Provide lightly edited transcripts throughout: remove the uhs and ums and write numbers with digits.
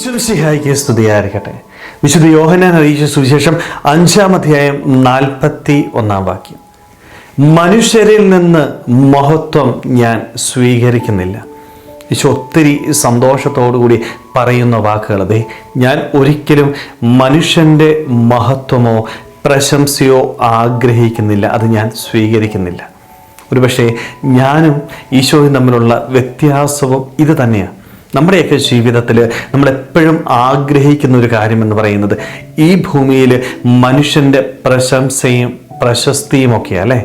ഈശോമിശിഹായ്ക്ക് സ്തുതിയായിരിക്കട്ടെ. വിശുദ്ധ യോഹന്നാൻ അറിയിച്ച സുവിശേഷം 5-ാം അധ്യായം 41-ാം വാക്യം. മനുഷ്യരിൽ നിന്ന് മഹത്വം ഞാൻ സ്വീകരിക്കുന്നില്ല. ഈശോ ഒത്തിരി സന്തോഷത്തോടുകൂടി പറയുന്ന വാക്കുകൾ. അതെ, ഞാൻ ഒരിക്കലും മനുഷ്യൻ്റെ മഹത്വമോ പ്രശംസയോ ആഗ്രഹിക്കുന്നില്ല, അത് ഞാൻ സ്വീകരിക്കുന്നില്ല. ഒരുപക്ഷെ ഞാനും ഈശോയും തമ്മിലുള്ള വ്യത്യാസവും ഇത് തന്നെയാണ്. നമ്മുടെയൊക്കെ ജീവിതത്തിൽ നമ്മളെപ്പോഴും ആഗ്രഹിക്കുന്ന ഒരു കാര്യമെന്ന് പറയുന്നത് ഈ ഭൂമിയിൽ മനുഷ്യൻ്റെ പ്രശംസയും പ്രശസ്തിയും ഒക്കെയാണ്, അല്ലേ?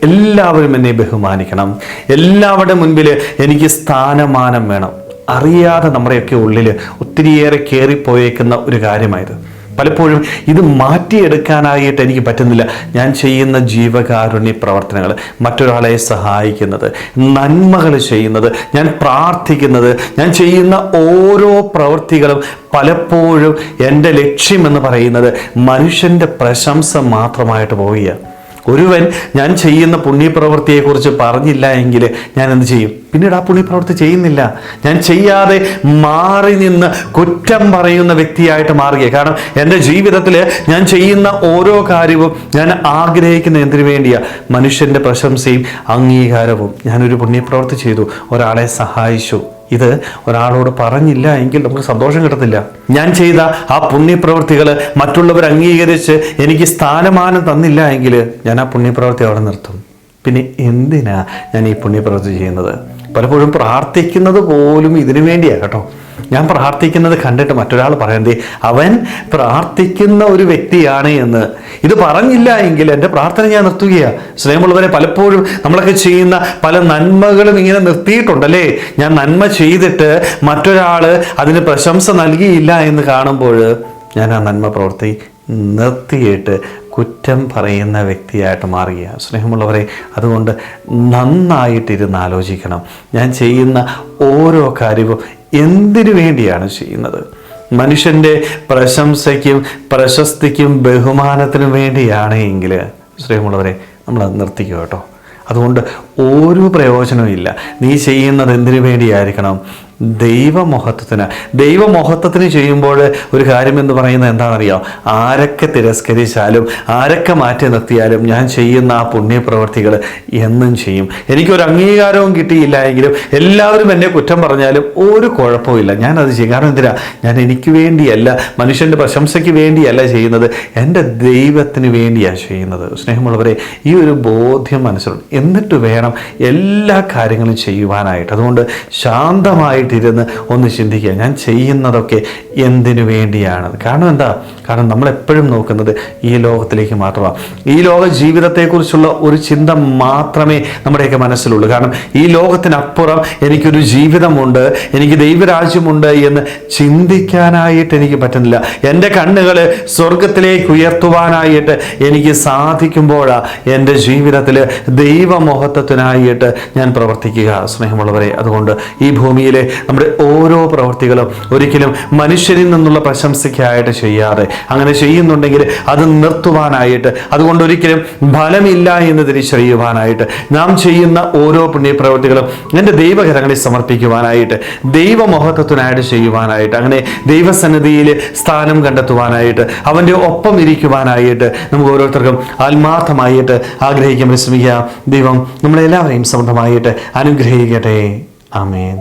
എല്ലാവരും എന്നെ ബഹുമാനിക്കണം, എല്ലാവരുടെ മുൻപിൽ എനിക്ക് സ്ഥാനമാനം വേണം. അറിയാതെ നമ്മുടെയൊക്കെ ഉള്ളിൽ ഒത്തിരിയേറെ കയറിപ്പോയേക്കുന്ന ഒരു കാര്യമായത്. പലപ്പോഴും ഇത് മാറ്റിയെടുക്കാനായിട്ട് എനിക്ക് പറ്റുന്നില്ല. ഞാൻ ചെയ്യുന്ന ജീവകാരുണ്യ പ്രവർത്തനങ്ങൾ, മറ്റൊരാളെ സഹായിക്കുന്നത്, നന്മകൾ ചെയ്യുന്നത്, ഞാൻ പ്രാർത്ഥിക്കുന്നത്, ഞാൻ ചെയ്യുന്ന ഓരോ പ്രവൃത്തികളും പലപ്പോഴും എൻ്റെ ലക്ഷ്യമെന്ന് പറയുന്നത് മനുഷ്യൻ്റെ പ്രശംസ മാത്രമായിട്ട് പോവുകയാണ്. ഒരുവൻ ഞാൻ ചെയ്യുന്ന പുണ്യപ്രവൃത്തിയെക്കുറിച്ച് പറഞ്ഞില്ല എങ്കിൽ ഞാൻ എന്ത് ചെയ്യും? പിന്നീട് ആ പുണ്യപ്രവൃത്തി ചെയ്യുന്നില്ല. ഞാൻ ചെയ്യാതെ മാറി നിന്ന് കുറ്റം പറയുന്ന വ്യക്തിയായിട്ട് മാറുക. കാരണം എൻ്റെ ജീവിതത്തിൽ ഞാൻ ചെയ്യുന്ന ഓരോ കാര്യവും ഞാൻ ആഗ്രഹിക്കുന്ന എന്തിനു വേണ്ടിയാണ്? മനുഷ്യൻ്റെ പ്രശംസയും അംഗീകാരവും. ഞാനൊരു പുണ്യപ്രവൃത്തി ചെയ്തു, ഒരാളെ സഹായിച്ചു, ഇത് ഒരാളോട് പറഞ്ഞില്ല എങ്കിൽ നമുക്ക് സന്തോഷം കിട്ടത്തില്ല. ഞാൻ ചെയ്ത ആ പുണ്യപ്രവൃത്തികൾ മറ്റുള്ളവർ അംഗീകരിച്ച് എനിക്ക് സ്ഥാനമാനം തന്നില്ല എങ്കിൽ ഞാൻ ആ പുണ്യപ്രവൃത്തി അവിടെ നിർത്തും. പിന്നെ എന്തിനാ ഞാൻ ഈ പുണ്യപ്രവൃത്തി ചെയ്യുന്നത്? പലപ്പോഴും പ്രാർത്ഥിക്കുന്നത് പോലും ഇതിനു വേണ്ടിയാണ് കേട്ടോ. ഞാൻ പ്രാർത്ഥിക്കുന്നത് കണ്ടിട്ട് മറ്റൊരാൾ പറയുന്നത് അവൻ പ്രാർത്ഥിക്കുന്ന ഒരു വ്യക്തിയാണ് എന്ന്. ഇത് പറഞ്ഞില്ല എങ്കിൽ എൻ്റെ പ്രാർത്ഥന ഞാൻ നിർത്തുകയാണ്. സ്നേഹമുള്ളവരെ, പലപ്പോഴും നമ്മളൊക്കെ ചെയ്യുന്ന പല നന്മകളും ഇങ്ങനെ നിർത്തിയിട്ടുണ്ടല്ലേ. ഞാൻ നന്മ ചെയ്തിട്ട് മറ്റൊരാൾ അതിന് പ്രശംസ നൽകിയില്ല എന്ന് കാണുമ്പോൾ ഞാൻ ആ നന്മ പ്രവൃത്തി നിർത്തിയിട്ട് കുറ്റം പറയുന്ന വ്യക്തിയായിട്ട് മാറുകയാണ്. സ്നേഹമുള്ളവരെ, അതുകൊണ്ട് നന്നായിട്ടിരുന്ന് ആലോചിക്കണം. ഞാൻ ചെയ്യുന്ന ഓരോ കാര്യവും എന്തിനു വേണ്ടിയാണ് ചെയ്യുന്നത്? മനുഷ്യൻ്റെ പ്രശംസയ്ക്കും പ്രശസ്തിക്കും ബഹുമാനത്തിനും വേണ്ടിയാണ് എങ്കിൽ സ്നേഹമുള്ളവരെ, നമ്മളത് നിർത്തിക്കുക കേട്ടോ. അതുകൊണ്ട് ഒരു പ്രയോജനവും ഇല്ല. നീ ചെയ്യുന്നത് എന്തിനു വേണ്ടിയായിരിക്കണം? ദൈവമഹത്വത്തിന്. ദൈവമഹത്വത്തിന് ചെയ്യുമ്പോൾ ഒരു കാര്യം എന്ന് പറയുന്നത് എന്താണെന്നറിയാം? ആരൊക്കെ തിരസ്കരിച്ചാലും ആരൊക്കെ മാറ്റി നിർത്തിയാലും ഞാൻ ചെയ്യുന്ന ആ പുണ്യപ്രവർത്തികൾ എന്നും ചെയ്യും. എനിക്കൊരു അംഗീകാരവും കിട്ടിയില്ല എങ്കിലും എല്ലാവരും എന്നെ കുറ്റം പറഞ്ഞാലും ഒരു കുഴപ്പമില്ല, ഞാനത് ചെയ്യും. കാരണം എന്തിനാ? ഞാൻ എനിക്ക് വേണ്ടിയല്ല, മനുഷ്യൻ്റെ പ്രശംസയ്ക്ക് വേണ്ടിയല്ല ചെയ്യുന്നത്, എൻ്റെ ദൈവത്തിന് വേണ്ടിയാണ് ചെയ്യുന്നത്. സ്നേഹമുള്ളവരെ, ഈ ഒരു ബോധ്യം മനസ്സിലുണ്ട്. എന്നിട്ട് വേണം എല്ലാ കാര്യങ്ങളും ചെയ്യുവാനായിട്ട്. അതുകൊണ്ട് ശാന്തമായിട്ട് ഇരുന്ന് ഒന്ന് ചിന്തിക്കുക, ഞാൻ ചെയ്യുന്നതൊക്കെ എന്തിനു വേണ്ടിയാണ്? കാരണം എന്താ? കാരണം നമ്മളെപ്പോഴും നോക്കുന്നത് ഈ ലോകത്തിലേക്ക് മാത്രമാണ്. ഈ ലോക ജീവിതത്തെക്കുറിച്ചുള്ള ഒരു ചിന്ത മാത്രമേ നമ്മുടെയൊക്കെ മനസ്സിലുള്ളൂ. കാരണം ഈ ലോകത്തിനപ്പുറം എനിക്കൊരു ജീവിതമുണ്ട്, എനിക്ക് ദൈവരാജ്യമുണ്ട് എന്ന് ചിന്തിക്കാനായിട്ട് എനിക്ക് പറ്റുന്നില്ല. എൻ്റെ കണ്ണുകൾ സ്വർഗത്തിലേക്ക് ഉയർത്തുവാനായിട്ട് എനിക്ക് സാധിക്കുമ്പോഴാണ് എൻ്റെ ജീവിതത്തിൽ ദൈവമഹത്വത്തിനായിട്ട് ഞാൻ പ്രവർത്തിക്കുക. സ്നേഹമുള്ളവരെ, അതുകൊണ്ട് ഈ ഭൂമിയിലെ നമ്മുടെ ഓരോ പ്രവൃത്തികളും ഒരിക്കലും മനുഷ്യരിൽ നിന്നുള്ള പ്രശംസയ്ക്കായിട്ട് ചെയ്യാതെ, അങ്ങനെ ചെയ്യുന്നുണ്ടെങ്കിൽ അത് നിർത്തുവാനായിട്ട്, അതുകൊണ്ട് ഒരിക്കലും ഫലമില്ല എന്ന് തിരിച്ചറിയുവാനായിട്ട്, നാം ചെയ്യുന്ന ഓരോ പുണ്യപ്രവൃത്തികളും എൻ്റെ ദൈവകരങ്ങളിൽ സമർപ്പിക്കുവാനായിട്ട്, ദൈവമഹത്വത്തിനായിട്ട് ചെയ്യുവാനായിട്ട്, അങ്ങനെ ദൈവസന്നിധിയിൽ സ്ഥാനം കണ്ടെത്തുവാനായിട്ട്, അവൻ്റെ ഒപ്പം ഇരിക്കുവാനായിട്ട് നമുക്ക് ഓരോരുത്തർക്കും ആത്മാർത്ഥമായിട്ട് ആഗ്രഹിക്കാൻ ശ്രമിക്കാം. ദൈവം നമ്മളെല്ലാവരെയും സമൃദ്ധമായിട്ട് അനുഗ്രഹിക്കട്ടെ. ആമേൻ.